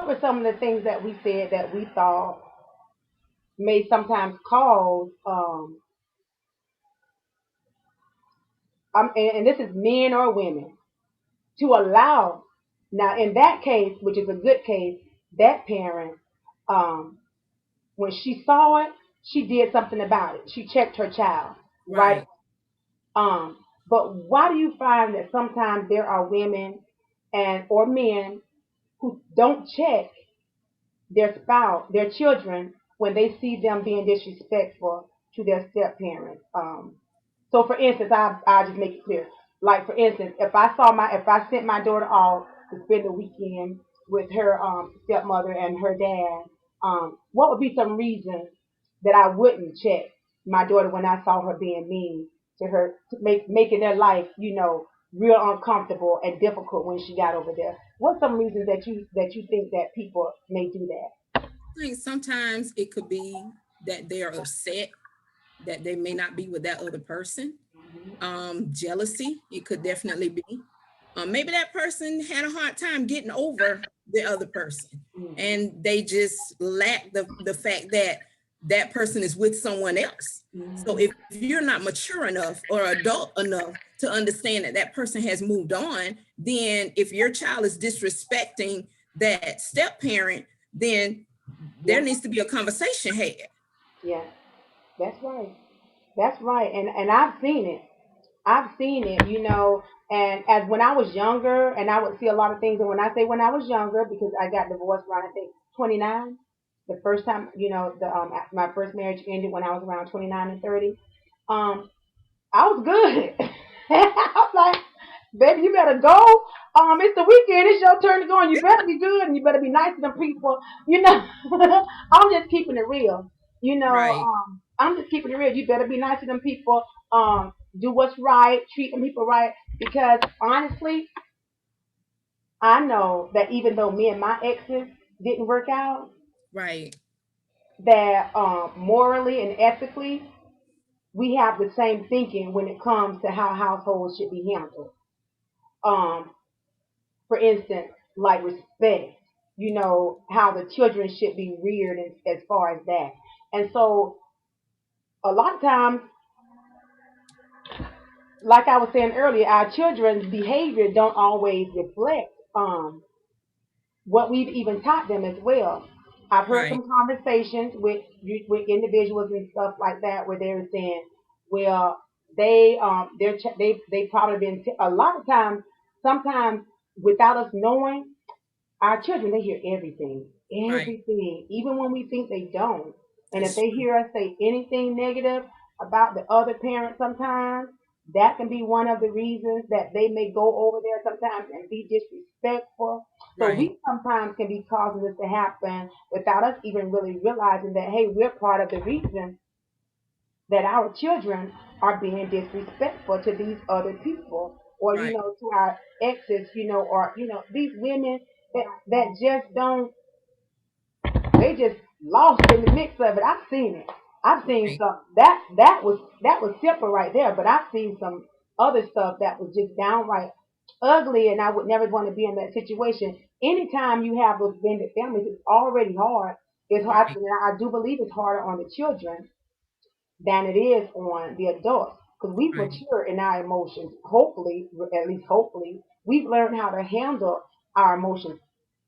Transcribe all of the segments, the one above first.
were some of the things that we said that we thought may sometimes cause, and this is men or women, to allow. Now, in that case, which is a good case, that parent, um, when she saw it, she did something about it. She checked her child, right? Right. Um, but why do you find that sometimes there are women and or men who don't check their spouse, their children, when they see them being disrespectful to their step parents? So for instance, I just make it clear. Like for instance, if I sent my daughter off to spend the weekend with her stepmother and her dad, what would be some reasons that I wouldn't check my daughter when I saw her being mean to her, making their life, real uncomfortable and difficult when she got over there? What's some reasons that you think that people may do that? I think sometimes it could be that they are upset that they may not be with that other person. Jealousy, it could definitely be. Maybe that person had a hard time getting over the other person, Mm-hmm. and they just lack the fact that that person is with someone else. So Mm-hmm. if you're not mature enough or adult enough to understand that that person has moved on, then if your child is disrespecting that step parent, then there Yeah, needs to be a conversation had. yeah, that's right. That's right. And I've seen it. I've seen it, and as when I was younger, and I would see a lot of things. And when I say when I was younger, because I got divorced around, I think, 29. The first time, my first marriage ended when I was around 29 and 30. Um, I was good. I was like, baby, you better go. It's the weekend. It's your turn to go, and you better be good, and you better be nice to them people. I'm just keeping it real. Right, I'm just keeping it real. You better be nice to them people. Do what's right. Treat them people right. Because honestly, I know that even though me and my exes didn't work out, right, that morally and ethically, we have the same thinking when it comes to how households should be handled. Um, for instance, like respect, how the children should be reared as far as that. And so a lot of times, like I was saying earlier, our children's behavior don't always reflect what we've even taught them as well. I've heard right, some conversations with individuals and stuff like that where they're saying, well, they probably been a lot of times, sometimes without us knowing, our children, they hear everything, right. everything, even when we think they don't. And if That's they true. hear us say anything negative about the other parent sometimes, that can be one of the reasons that they may go over there sometimes and be disrespectful. So Right, we sometimes can be causing this to happen without us even really realizing that, hey, we're part of the reason that our children are being disrespectful to these other people, or right. to our exes, or these women that just don't, they just lost in the mix of it. I've seen it. I've seen Right. some that was simple right there, but I've seen some other stuff that was just downright ugly, and I would never want to be in that situation. Anytime you have those blended families, it's already hard. It's hard. Right. I do believe it's harder on the children than it is on the adults, because we've Right. matured in our emotions. Hopefully, at least hopefully, we've learned how to handle our emotions.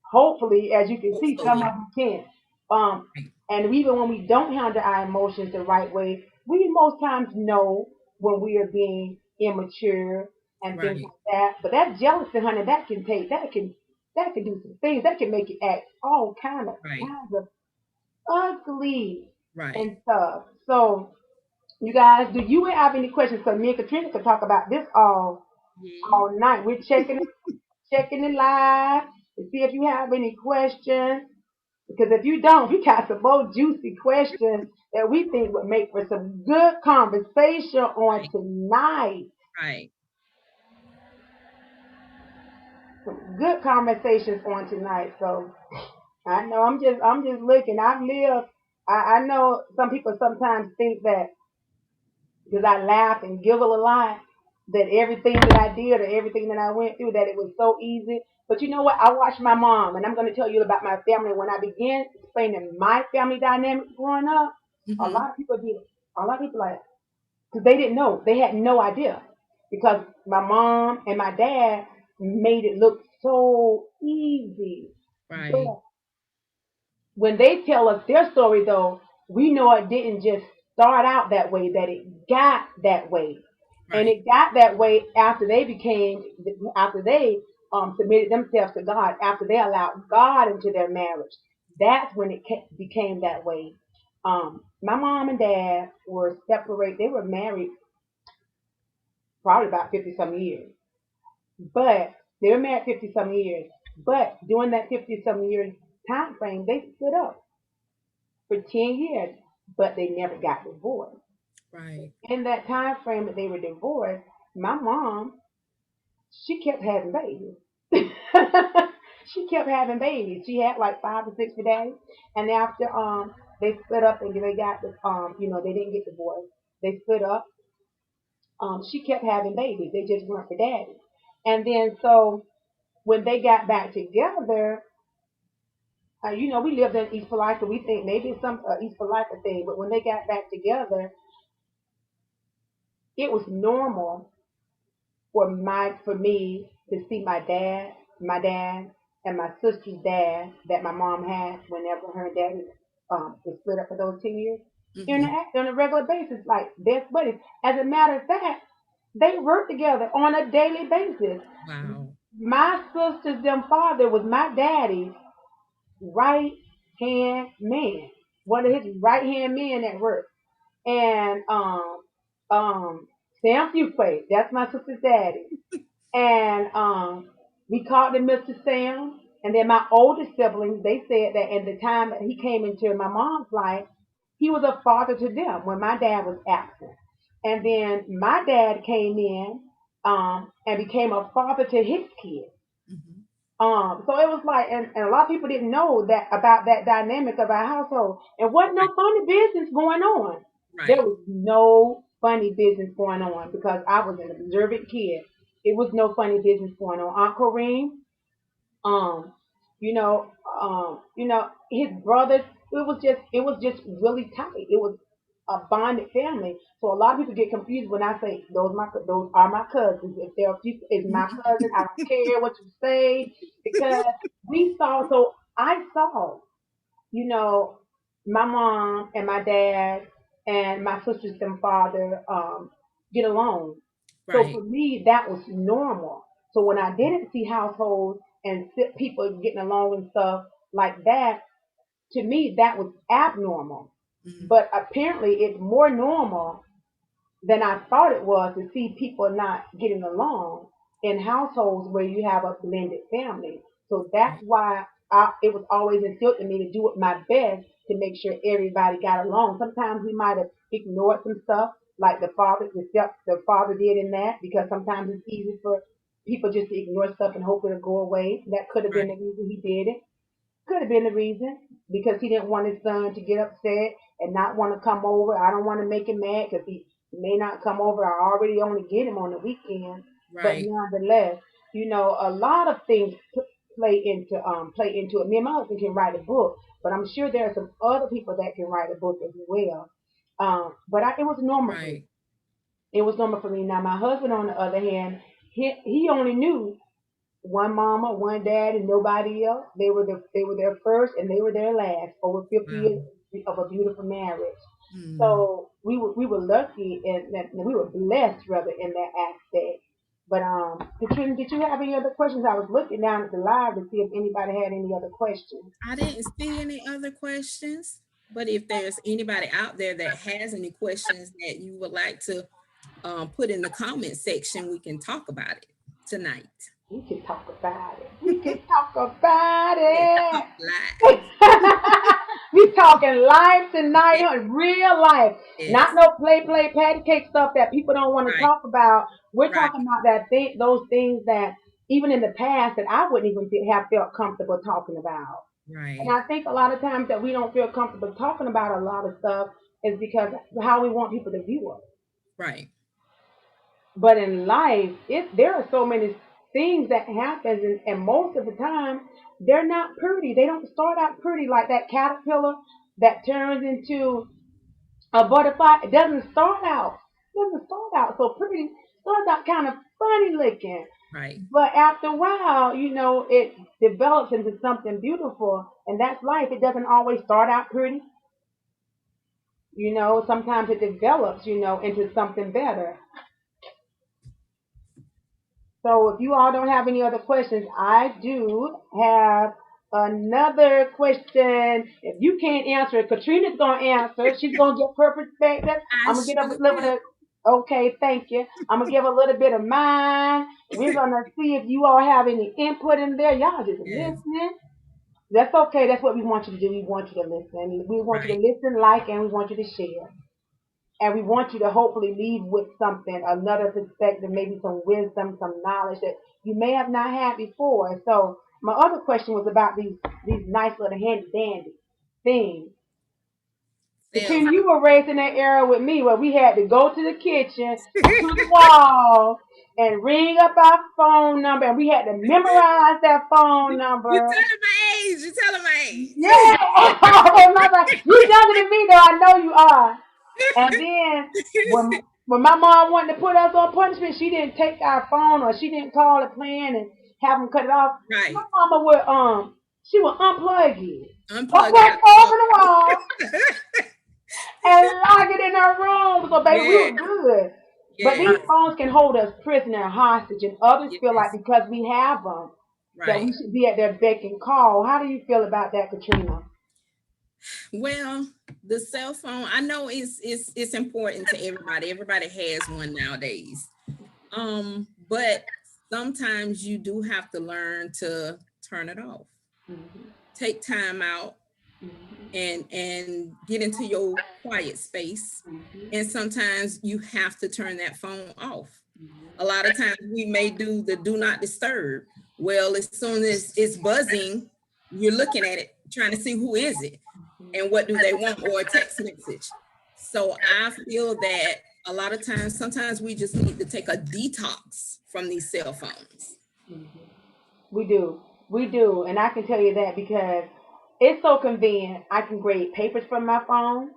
Hopefully, as you can see, some of Hopefully. them can. Um, Right. and even when we don't handle our emotions the right way, we most times know when we are being immature and things Right. like that. But that jealousy, honey, that can do some things. That can make you act all Right. kinds of ugly Right. and stuff. So you guys, do you have any questions? Because me and Katrina could talk about this Mhm. all night. We're checking it live to see if you have any questions. Because if you don't, we got some more juicy questions that we think would make for some good conversation on Right. tonight. Right. Some good conversations on tonight. So I know I'm just looking. I've lived. I know some people sometimes think that because I laugh and giggle a lot, that everything that I did or everything that I went through, that it was so easy. But you know what? I watched my mom, and I'm going to tell you about my family. When I began explaining my family dynamics growing up, a Mm-hmm. lot of people be, a lot of people like, because they didn't know, they had no idea, because my mom and my dad made it look so easy. Right. But when they tell us their story, though, we know it didn't just start out that way, that it got that way. And Right. it got that way after they submitted themselves to God, after they allowed God into their marriage. That's when it became that way. My mom and dad were separated. They were married probably about 50 some years, but they were married 50 some years. But during that 50 some years time frame, they split up for 10 years, but they never got divorced. Right. In that time frame that they were divorced, my mom, she kept having babies. She kept having babies. She had like 5 or 6 for daddy. And after they split up and they got the they didn't get divorced. They split up. She kept having babies. They just weren't for daddy. And then so when they got back together, we lived in East Palika. We think maybe it's some East Palika thing, but when they got back together, it was normal for me to see my dad, and my sister's dad that my mom had whenever her and daddy was split up for those 10 years, Mm-hmm. interact on a regular basis like best buddies. As a matter of fact, they worked together on a daily basis. Wow. My sister's them father was my daddy's right hand man, one of his right hand men at work. And um Sam Fuquay, that's my sister's daddy. And we called him Mr. Sam. And then my oldest siblings, they said that at the time that he came into my mom's life, he was a father to them when my dad was absent. And then my dad came in and became a father to his kids. Mm-hmm. So it was like, and a lot of people didn't know that about that dynamic of our household. And wasn't Right. no funny business going on. There Right. was no funny business going on because I was an observant kid. It was no funny business going on. Aunt Kareem, um, his brothers. It was just really tight. It was a bonded family. So a lot of people get confused when I say those are my cousins. If they're a few, it's my cousin. I don't care what you say because we saw. So I saw, you know, my mom and my dad and my sister's and father get along. So Right. for me, that was normal. So when I didn't see households and people getting along and stuff like that, to me, that was abnormal. Mm-hmm. But apparently, it's more normal than I thought it was to see people not getting along in households where you have a blended family. So that's Right. why it was always instilled in me to do my best to make sure everybody got along. Sometimes we might have ignored some stuff like the father did in that because sometimes it's easy for people just to ignore stuff and hope it'll go away. That could have been the Right. reason he did it. Could have been the reason because he didn't want his son to get upset and not want to come over. I don't want to make him mad because he may not come over. I already only get him on the weekend, but Right. nonetheless, a lot of things play into it. Me and my husband can write a book, but I'm sure there are some other people that can write a book as well. It was normal for me. Right. It was normal for me. Now my husband, on the other hand, he only knew one mama, one dad, and nobody else. They were their first and they were their last. Over 50 years Wow. of a beautiful marriage. Mm. So we were lucky and we were blessed rather in that aspect. But Katrina, did you have any other questions? I was looking down at the live to see if anybody had any other questions. I didn't see any other questions, but if there's anybody out there that has any questions that you would like to put in the comment section, we can talk about it tonight. We can talk about it. We can talk about Let's it. talk live. We talking life tonight, Yes, real life, not yes. no play patty cake stuff that people don't want to Right, talk about. We're right, talking about those things that even in the past that I wouldn't even have felt comfortable talking about. And right, I think a lot of times that we don't feel comfortable talking about a lot of stuff is because how we want people to view us. right. But in life, there are so many things that happen, and most of the time, they're not pretty. They don't start out pretty like that caterpillar that turns into a butterfly. It doesn't start out. It doesn't start out so pretty. It starts out kind of funny looking. Right. But after a while, it develops into something beautiful, and that's life. It doesn't always start out pretty. Sometimes it develops, into something better. So if you all don't have any other questions, I do have another question. If you can't answer it, Katrina's gonna answer. She's gonna give her perspective. I I'm gonna get a sure little bit will. of okay, thank you. I'm gonna give a little bit of mine. We're gonna see if you all have any input in there. Y'all just Yes. listening. That's okay. That's what we want you to do. We want you to listen. We want you to Right. listen, like, and we want you to share. And we want you to hopefully leave with something, another perspective, maybe some wisdom, some knowledge that you may have not had before. So my other question was about these nice little handy dandy things. Cell Katrina, you were raised in that era with me where we had to go to the kitchen, to the wall, and ring up our phone number, and we had to memorize that phone You number. telling my age. You telling my age. Yeah, oh, my God. You younger than me, though. I know you are. And then when my mom wanted to put us on punishment, she didn't take our phone or she didn't call the plan and have them cut it off. My Right. mama would she would unplug it, plug Unplug it that out phone the in the wall, and lock it in her room. So baby, we Yeah. were good. But these Yes. phones can hold us prisoner, hostage, and others feel like Yes. because we have them that we Right. should be at their beck and call. How do you feel about that, Katrina? Well, the cell phone, I know it's important to everybody. Everybody has one nowadays. But sometimes you do have to learn to turn it off. Hmm. Take time out Hmm. and get into your quiet space. Hmm. And sometimes you have to turn that phone off. A lot of times we may do the do not disturb. Well, as soon as it's buzzing, you're looking at it, trying to see who is it and what do they want, or a text message. So I feel that a lot of times, sometimes we just need to take a detox from these cell phones. Hmm. We do. We do. And I can tell you that because it's so convenient. I can grade papers from my phone.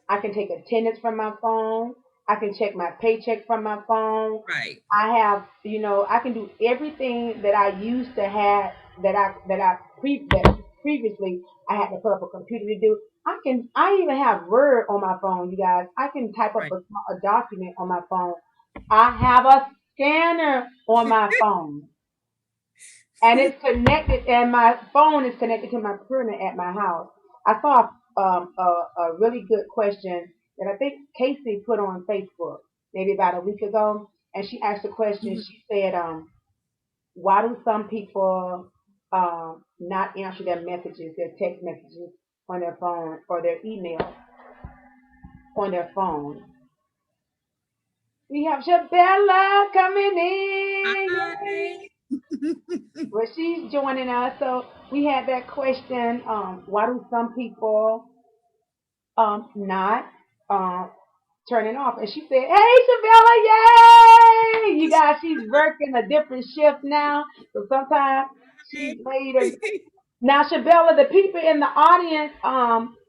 I can take attendance from my phone. I can check my paycheck from my phone. Right, I have, I can do everything that I used to have that previously I had to put up a computer to do. I even have Word on my phone, you guys. I can type up right. a document on my phone. I have a scanner on my phone. And it's connected, and my phone is connected to my printer at my house. I saw a really good question that I think Casey put on Facebook maybe about a week ago, and she asked a question. Mhm. She said, "Why do some people not answer their messages, their text messages on their phone or their email on their phone?" We have Shabella coming in. Hi. Yay! Well, she's joining us. So we had that question, why do some people not um, turn it off? And she said, hey, Shavella, yay! You guys, she's working a different shift now. So sometimes she's later. Now, Shabella, the people in the audience,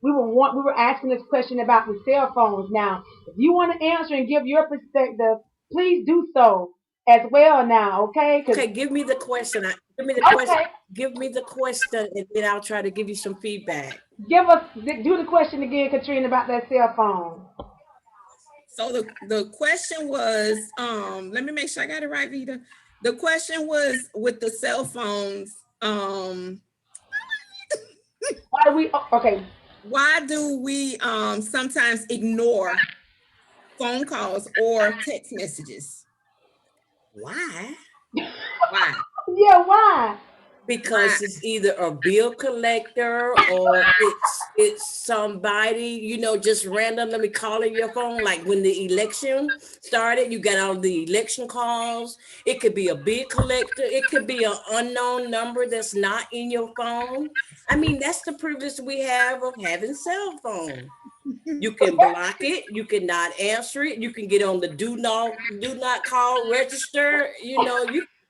we were asking this question about the cell phones. Now, if you want to answer and give your perspective, please do so as well now, okay? Because Okay, give me the question. Give me the question. okay, Give me the question, and then I'll try to give you some feedback. do the question again, Katrina, about that cell phone. So the question was, let me make sure I got it right, Vita. The question was with the cell phones, Why do we? Okay, why do we sometimes ignore phone calls or text messages? Why? Why? yeah, why? Why? Because it's either a bill collector or it's somebody, just randomly calling your phone. Like when the election started, you got all the election calls. It could be a bill collector. It could be an unknown number that's not in your phone. I mean, that's the privilege we have of having cell phone. You can block it. You cannot answer it. You can get on the do not call register. You know,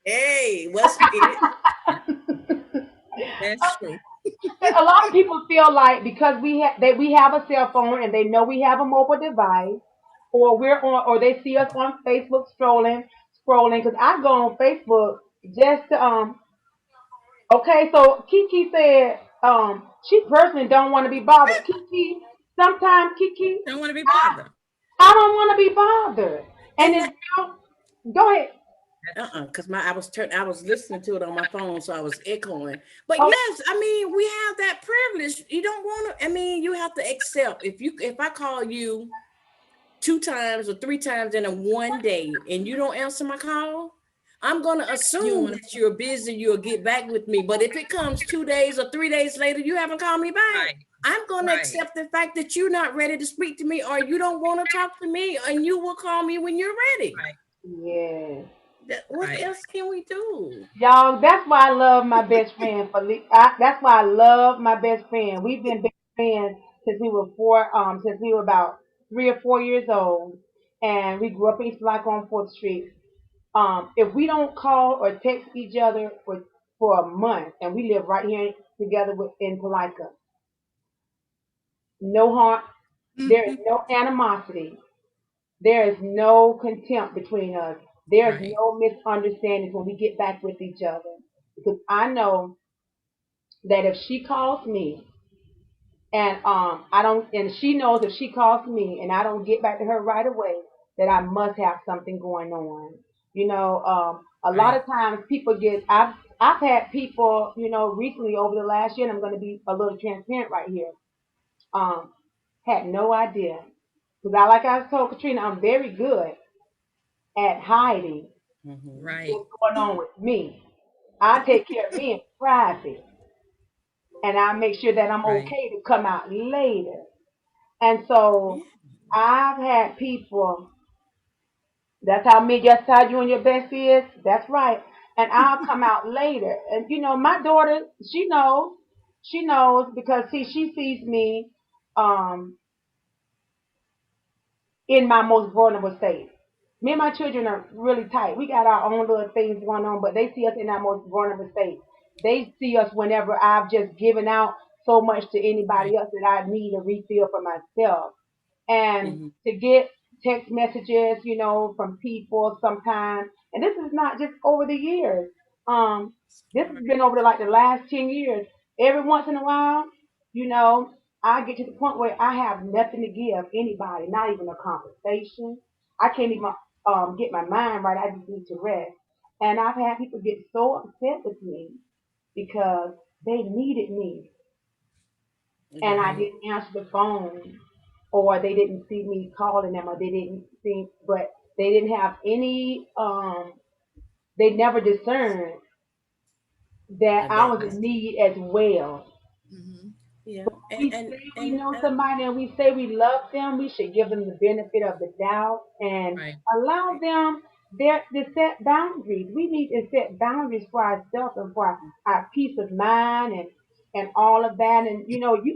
hey, what's it? That's true. A lot of people feel like because we have a cell phone and they know we have a mobile device, or we're on, or they see us on Facebook scrolling. Because I go on Facebook just to Okay, so Kiki said she personally don't want to be bothered. Kiki, sometimes Kiki, Don't want to be I, bothered. I don't want to be bothered, and And it's go ahead. because I was listening to it on my phone, so I was echoing. But Oh, yes, I mean, we have that privilege. You don't want to. I mean, you have to accept if I call you 2 times or 3 times in a one day and you don't answer my call, I'm gonna You don't assume want that you're busy. You'll get back with me. But if it comes 2 days or 3 days later, you haven't called me to. back. Right. I'm gonna Right. accept the fact that you're not ready to speak to me, or you don't want to talk to me, and you will call me when you're ready. Right. yes, What Right. else can we do? y'all. That's why I love my best friend. That's why I love my best friend. We've been best friends since we were about 3 or 4 years old, and we grew up in East Block on 4th Street. If we don't call or text each other for a month, and we live right here together in Palaika, no harm. There is Mhm. no animosity. There is no contempt between us. There is Right. no misunderstandings when we get back with each other. Because I know that if she calls me and I don't, and she knows if she calls me and I don't get back to her right away, that I must have something going on. A lot Right. of times people get. I've had people, recently over the last year, and I'm going to be a little transparent right here. Um, had no idea because like I told Katrina, I'm very good at hiding Mhm. Right. what's going on with me. I take care of me in private, and I make sure that I'm Right. okay to come out later. And so Yeah. I've had people. That's how you and your bestie is. That's right. And I'll come out later. And my daughter, she knows. She knows because see, she sees me um in my most vulnerable state. Me and my children are really tight. We got our own little things going on, but they see us in our most vulnerable state. They see us whenever I've just given out so much to Right. anybody else that I need a refill for myself. And Mhm. to get text messages, from people sometimes, and this is not just over the years. Um, this has Right. been over the last 10 years. Every once in a while, you know, I get to the point where I have nothing to give anybody, not even a conversation. I can't even get my mind right. I just need to rest. And I've had people get so upset with me because they needed me and I Right. didn't answer the phone, or they didn't see me calling them, or they didn't see, but they didn't have any. They never discerned that And I that was was in need as well. Hmm. yeah. We say we know somebody and we say we love them, we should give them the benefit of the doubt and Right. allow them to set boundaries. We need to set boundaries for ourselves and for our peace of mind and all of that. And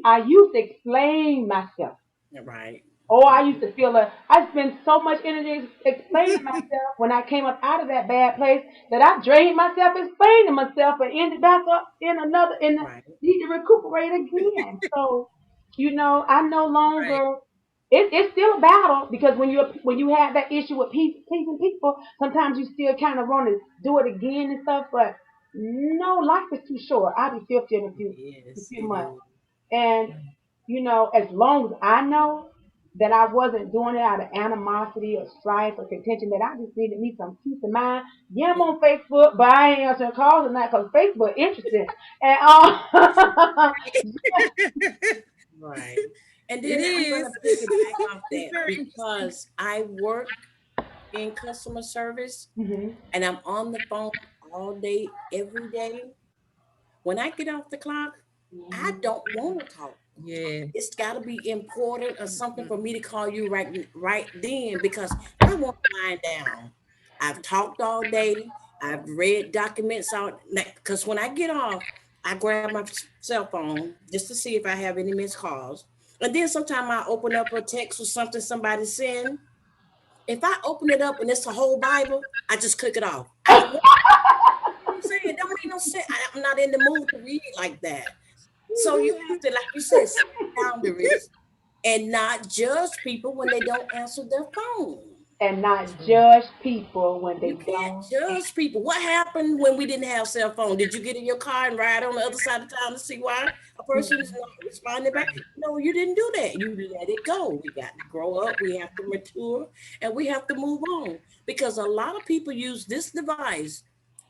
I used to explain myself. right. Oh, I used Mhm. to I spent so much energy explaining myself when I came up out of that bad place that I drained myself explaining myself and ended back up in Right. need to recuperate again. So, I no Right. longer, it's still a battle because when you have that issue with pleasing people, sometimes you still kind of want to do it again and stuff, but no, life is too short. I'll be 50 in a Yes, few it months. is. And as long as I know that I wasn't doing it out of animosity or strife or contention, that I just needed me some peace of mind. Yeah, I'm on Facebook, but I ain't answering calls tonight because Facebook interesting. And Right. And It then I'm is. gonna piggyback off It's that very interesting. because I work in customer service Mhm. and I'm on the phone all day, every day. When I get off the clock, I Mhm. don't want to talk. Yeah. It's got to be important or something for Mhm. me to call you right then because I want to wind down. I've talked all day. I've read documents out because when I get off, I grab my cell phone just to see if I have any missed calls. And then sometimes I open up a text or something somebody send. If I open it up and it's a whole Bible, I just click it off. I don't want I'm saying it don't make no sense. I'm not in the mood to read it like that. So you have to, like you said, set boundaries and not judge people when they don't answer their phone. And not judge people when they You can't don't. judge people. What happened when we didn't have cell phone? Did you get in your car and ride on the other side of town to see why a person is not responding back? Right. No, you didn't do that. You let it go. We got to grow up. We have to mature and we have to move on because a lot of people use this device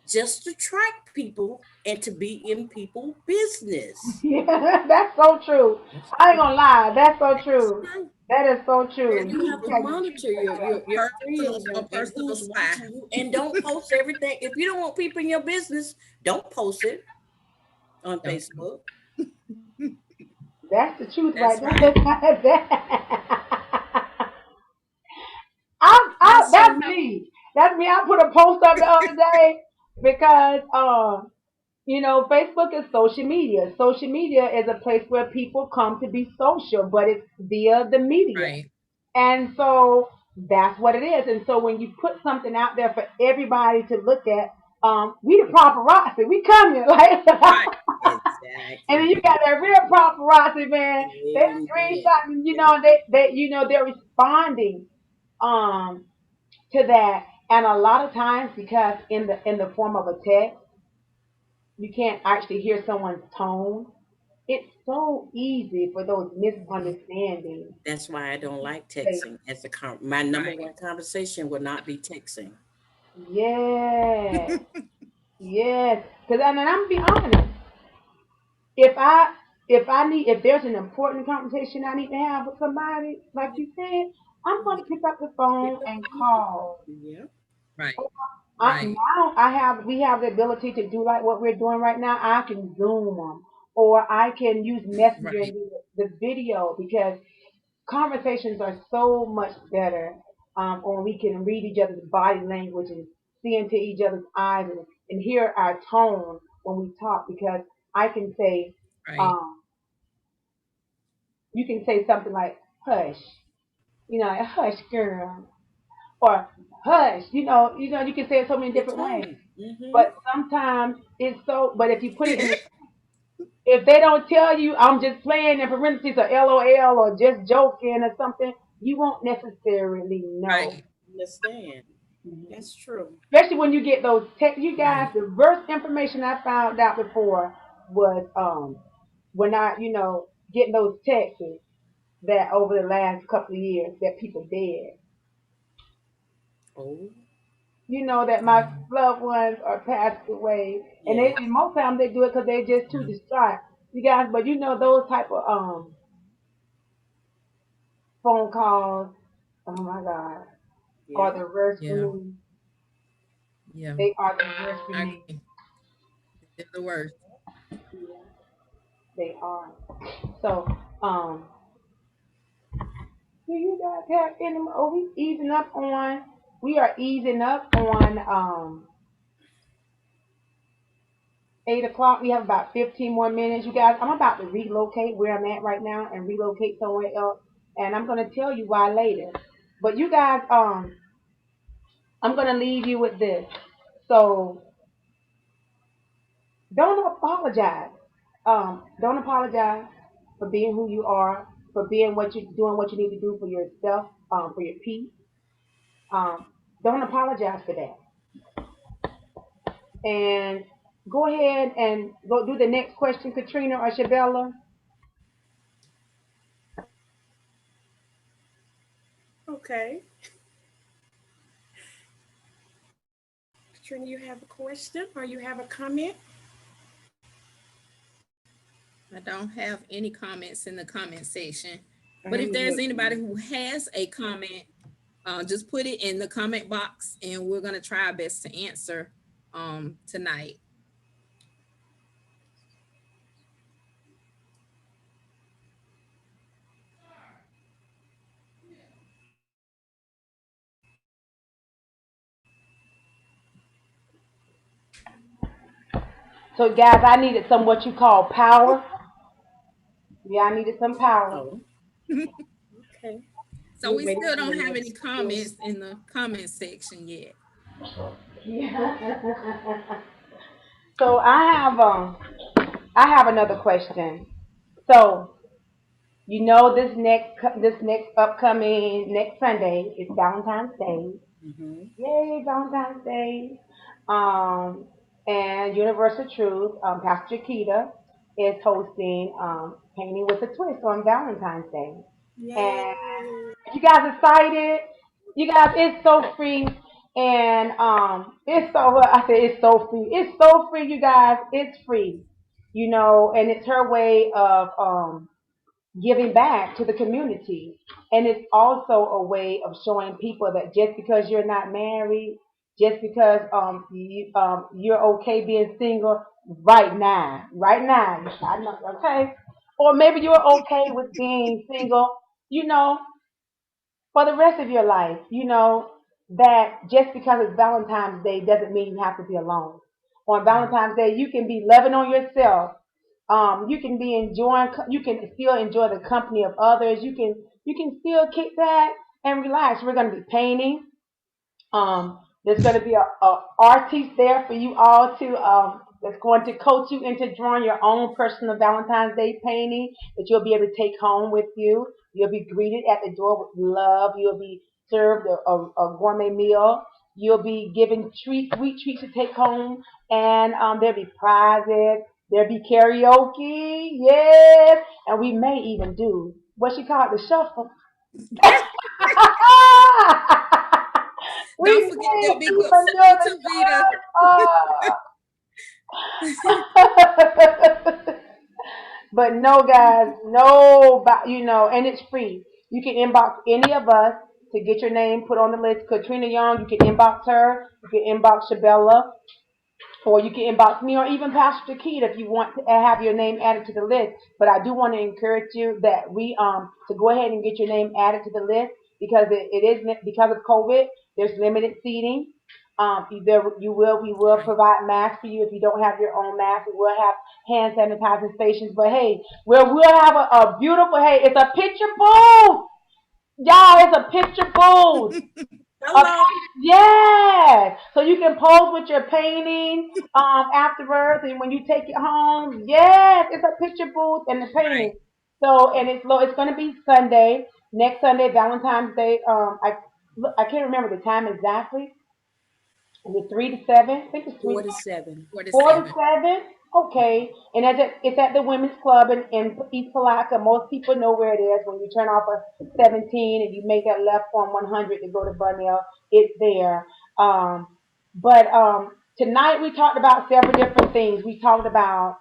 just to track people and to be in people business. Yeah, that's so true. I ain't gonna lie, that's so That's true. true. That is so true. And Very you You have to true. tell monitor your Personal, friends a and personal who's spy. watching you. And don't post everything. If you don't want people in your business, don't post it on Don't. Facebook. that's the truth right That's there. right. I That's that's true. me. That's me. I put a post up the other day because you know, Facebook is social media. Social media is a place where people come to be social, but it's via the media. Right. And so that's what it is. And so when you put something out there for everybody to look at, we the paparazzi. We come here like Right. and then Exactly. you got that real paparazzi, man. They Amen. screenshotting, you Yep. know, they're responding um to that. And a lot of times because in the form of a text, you can't actually hear someone's tone. It's so easy for those Mhm. misunderstandings That's why I don't to like take. texting. As my number Right. one conversation will not be texting. Yes, yes. Because and I'm gonna be honest. If I if there's an important conversation I need to have with somebody, like you said, I'm gonna pick up the Pick phone up and the phone. call. Right. Right. Now we have the ability to do like what we're doing right now. I can Zoom them, or I can use Messenger and Right. do the video because conversations are so much better when we can read each other's body language and see into each other's eyes and hear our tone when we talk. Because I can say, Right. um, you can say something like "hush," you know, like, "hush, girl," or "hush," you can say it so many Your different tone. ways. Mm-hmm. But sometimes it's so. But if you put it in if they don't tell you I'm just playing in parentheses or LOL or just joking or something, you won't necessarily know. Right. Understand. Mhm. That's true. Especially when you get those text. You guys, Right. the worst information I found out before was when I getting those texts that over the last couple of years that people dead. Oh, You know that my Um, loved ones are passed away, and yes. and most times they do it because they're just too yeah. distraught. You guys, but you know those type of phone calls. Oh my God, are Yeah. the worst for Yeah. me. Yeah. They are the worst for I me. agree. They're the worst. Yeah, they are. So, do you guys have any? Are we easing up on? We are easing up on 8 o'clock. We have about 15 more minutes. You guys, I'm about to relocate where I'm at right now and relocate somewhere else. And I'm gonna tell you why later. But you guys, I'm gonna leave you with this. So don't apologize. Don't apologize for being who you are, for being what you doing what you need to do for yourself, for your peace. Um, don't apologize for that. And go ahead and go do the next question, Katrina or Shabella. Okay. Katrina, you have a question or you have a comment? I don't have any comments in the comment section. But if I'm there's anybody looking. who has a comment, just put it in the comment box and we're going to try our best to answer tonight. So guys, I needed some what you call power. Yeah, I needed some power. Oh. Okay. So We're we waiting still for the don't have any next comments post. in the comment section yet. Yeah. So I have another question. So this next upcoming next Sunday is Valentine's Day. Hmm. Yay, Valentine's Day. Um, and Universal Truth, Pastor Chiquita is hosting Painting with a Twist on Valentine's Day. Yay. And you guys excited? You guys, it's so free. And it's so, I said it's so free. It's so free, you guys. It's free. And it's her way of giving back to the community. And it's also a way of showing people that just because you're not married, just because you're okay being single right now, I know, okay? Or maybe you're okay with being single, you know, for the rest of your life, that just because it's Valentine's Day doesn't mean you have to be alone. On Valentine's Day, you can be loving on yourself. You can be enjoying. You can still enjoy the company of others. You can still kick back and relax. We're going to be painting. There's going to be a artist there for you all to that's going to coach you into drawing your own personal Valentine's Day painting that you'll be able to take home with you. You'll be greeted at the door with love. You'll be served a gourmet meal. You'll be given sweet treats to take home, and there'll be prizes. There'll be karaoke, yes, and we may even do what she called the shuffle. We Don't forget may there'll be even good do food the to eat. shuffle. But no, guys, no, and it's free. You can inbox any of us to get your name put on the list. Katrina Young, you can inbox her. You can inbox Shabella, or you can inbox me, or even Pastor Keita if you want to have your name added to the list. But I do want to encourage you that we to go ahead and get your name added to the list because it is because of COVID. There's limited seating. We will Right. provide masks for you if you don't have your own mask. We will have hand sanitizing stations. But hey, we'll have a beautiful. Hey, it's a picture booth, y'all. It's a picture booth. Okay. Hello. Yes. So you can pose with your painting afterwards, and when you take it home, yes, it's a picture booth and the Right. painting. So and it's low. It's going to be Sunday, next Sunday, Valentine's Day. I can't remember the time exactly. Is it 3 to 7? I think it's three. 47. 47. 47? Okay. And it's at the Women's Club in East Palaca. Most people know where it is. When you turn off of 17 and you make that left on 100 to go to Bunnell, it's there. But tonight we talked about several different things. We talked about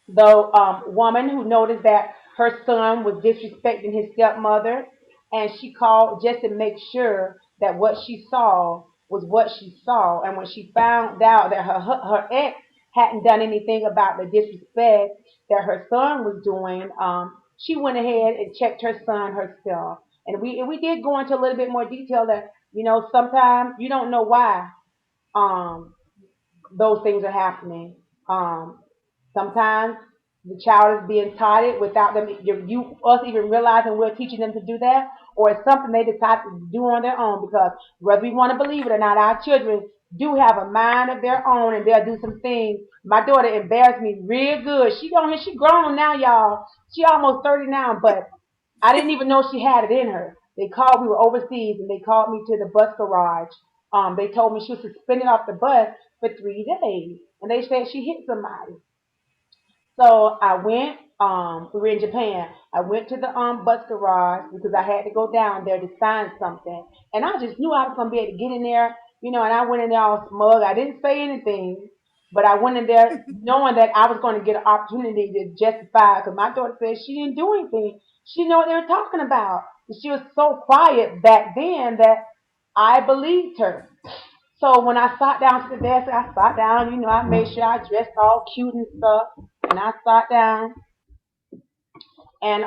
the woman who noticed that her son was disrespecting his stepmother, and she called just to make sure that what she saw was what she saw. And when she found out that her ex hadn't done anything about the disrespect that her son was doing, she went ahead and checked her son herself. And we did go into a little bit more detail that sometimes you don't know why um, those things are happening. Um, Sometimes the child is being taught it without us even realizing we're teaching them to do that, or it's something they decide to do on their own. Because whether we want to believe it or not, our children do have a mind of their own, and they'll do some things. My daughter embarrassed me real good. She grown now, y'all. She almost 30 now, but I didn't even know she had it in her. We were overseas, and they called me to the bus garage. They told me she was suspended off the bus for 3 days, and they said she hit somebody. So I went. We were in Japan. I went to the bus garage because I had to go down there to sign something, and I just knew I was gonna be able to get in there, And I went in there all smug. I didn't say anything, but I went in there knowing that I was going to get an opportunity to justify. Because my daughter said she didn't do anything. She didn't know what they were talking about. And she was so quiet back then that I believed her. So when I sat down to the desk, I sat down, I made sure I dressed all cute and stuff. And I sat down and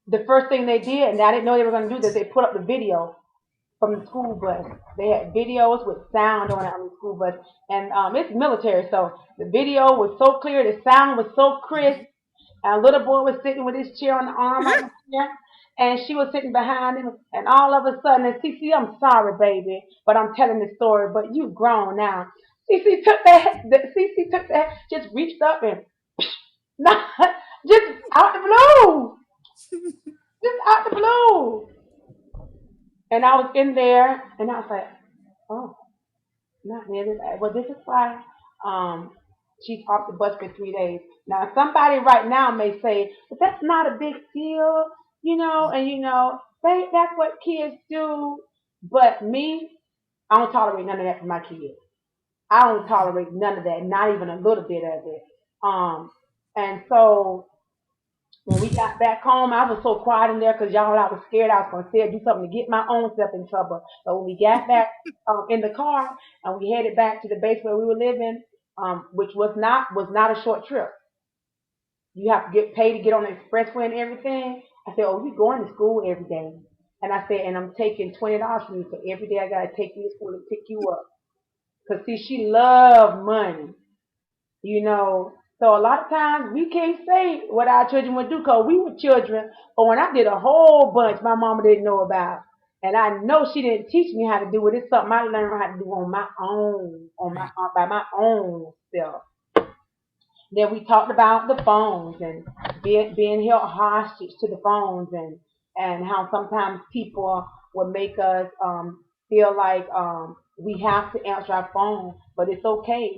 the first thing they did, and I didn't know they were gonna do this, they put up the video from the school bus. They had videos with sound on it on the school bus. And it's military, so the video was so clear, the sound was so crisp. And a little boy was sitting with his chair on the arm of the chair, and she was sitting behind him. And all of a sudden, and Cece, I'm sorry, baby, but I'm telling the story. But you've grown now. Cece took that, just reached up and not, just out the blue, just out the blue. And I was in there, and I was like, oh, not really bad. Well, this is why um, she's off the bus for 3 days. Now, somebody right now may say, but that's not a big deal, and that's what kids do. But me, I don't tolerate none of that for my kids. I don't tolerate none of that, not even a little bit of it. And so when we got back home, I was so quiet in there because y'all, I was scared I was going to say or do something to get my own self in trouble. But when we got back in the car and we headed back to the base where we were living, which was not a short trip. You have to get paid to get on the expressway and everything. I said, "Oh, you going to school every day?" And I said, "And I'm taking $20 from you, so every day I gotta take you to school and pick you up." Cause see, she loved money. you know. So a lot of times we can't say what our children would do because we were children. But when I did a whole bunch my mama didn't know about. And I know she didn't teach me how to do it. It's something I learned how to do on my own, Right. by my own self. Then we talked about the phones and being held hostage to the phones and how sometimes people will make us feel like we have to answer our phone, but it's okay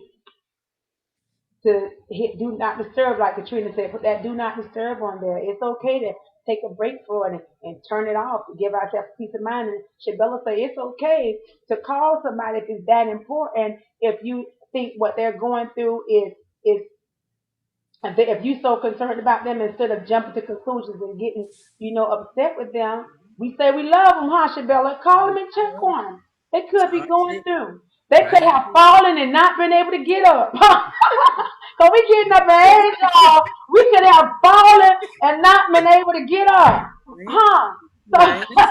to hit do not disturb, like Katrina said, put that do not disturb on there. It's okay to take a break for it and turn it off to give ourselves peace of mind. And Shabella say it's okay to call somebody if it's that important. If you think what they're going through is if you so concerned about them instead of jumping to conclusions and getting upset with them, we say we love them, huh, Shabella? Call them and check on them. They could be Talk going to through. They could right. have fallen and not been able to get up. Cause we getting up at age, y'all. We could have fallen and not been able to get up, Right. huh? Right. So,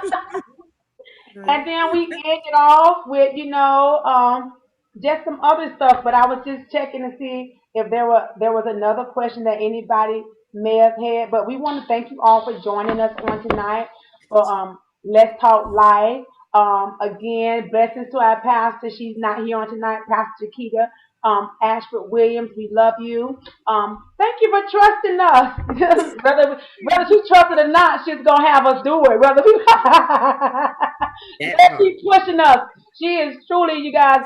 Exactly. and Right. then we end it off with, just some other stuff. But I was just checking to see if there was another question that anybody may have had. But we want to thank you all for joining us on tonight for Let's Talk Live. Again, blessings to our pastor. She's not here on tonight, Pastor Chiquita. Ashford Williams, we love you. Thank you for trusting us. whether she trusted or not, she's gonna have us do it. Whether we That let part. keep pushing us. She is truly, you guys,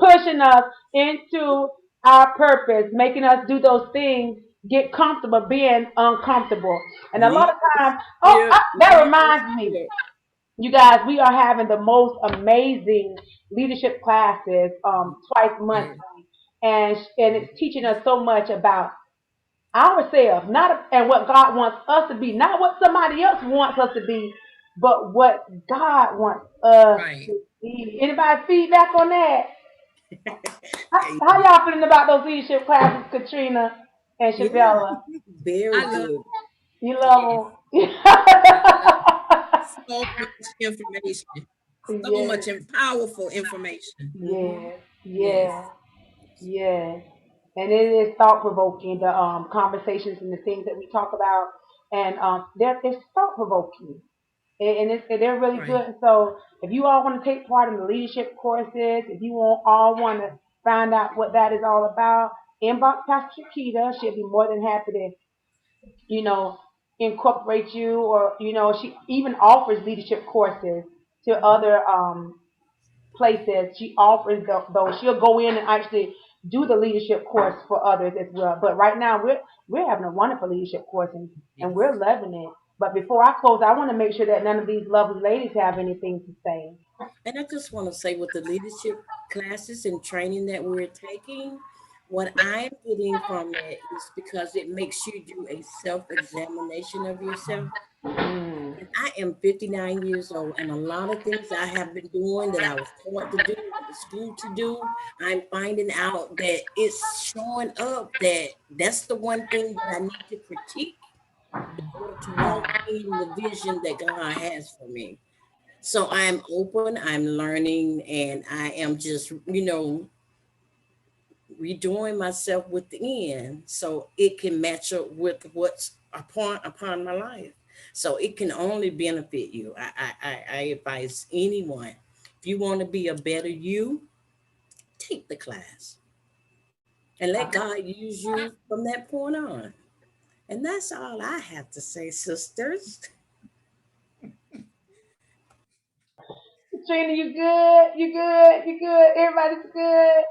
pushing us into our purpose, making us do those things, get comfortable being uncomfortable. And a lot of times, that reminds me, Leadership. you guys, we are having the most amazing leadership classes twice monthly, Yes. and it's teaching us so much about ourselves, not and what God wants us to be, not what somebody else wants us to be, but what God wants us Right. to be. Anybody feedback on that? How Yeah. y'all feeling about those leadership classes, Katrina and Yeah. Shabella? Very I love. good. You Yes. love them? I love so much information. So Yes, much powerful information. Mhm. yes, Yes. yes. Yes, and it is thought provoking. The conversations and the things that we talk about, and it's thought provoking, they're really Right. good. And so, if you all want to take part in the leadership courses, if you all want to find out what that is all about, inbox Pastor Chiquita. She'll be more than happy to, you know, incorporate you, or she even offers leadership courses to Mhm. other places. She offers those. She'll go in and actually do the leadership course for others as well. But right now we're having a wonderful leadership course, and Yes. we're loving it. But before I close, I want to make sure that none of these lovely ladies have anything to say. And I just want to say with the leadership classes and training that we're taking, what I'm getting from it is because it makes you do a self-examination of yourself. Mm, And I am 59 years old, and a lot of things I have been doing that I was taught to do, went to school to do, I'm finding out that it's showing up that that's the one thing that I need to critique in order to walk in the vision that God has for me. So I'm open, I'm learning, and I am just, redoing myself within so it can match up with what's upon my life. So it can only benefit you. I advise anyone, if you want to be a better you, take the class and let God use you from that point on. And that's all I have to say, sisters. Trina, you good? You good? You good? Everybody's good?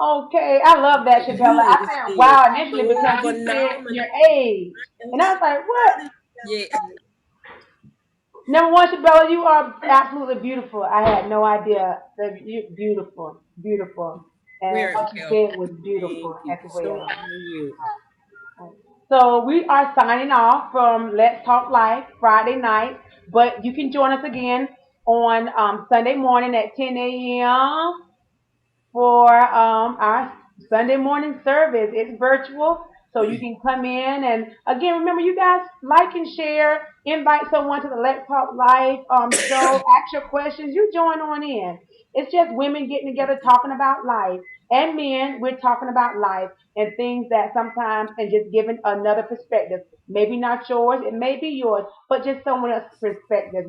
Okay, I love that, Shabella. You I said, is wow, initially so because you said phenomenal. your age. And I was like, what? Yeah, Number one, Shabella, you are absolutely beautiful. I had no idea that you're beautiful, beautiful. And very what you well. said was Thank beautiful you. as So well. are you. So we are signing off from Let's Talk Life Friday night, but you can join us again on Sunday morning at 10 a.m. for our Sunday morning service. It's virtual, so you can come in. And again, remember, you guys like and share, invite someone to the Let's Talk Live show, ask your questions. You join on in. It's just women getting together talking about life. And men, we're talking about life and things that sometimes, and just giving another perspective. Maybe not yours, it may be yours, but just someone else's perspective,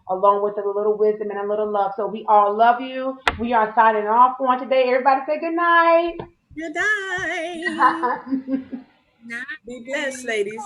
along with a little wisdom and a little love. So we all love you. We are signing off on today. Everybody say good night. Good night. Be blessed, ladies.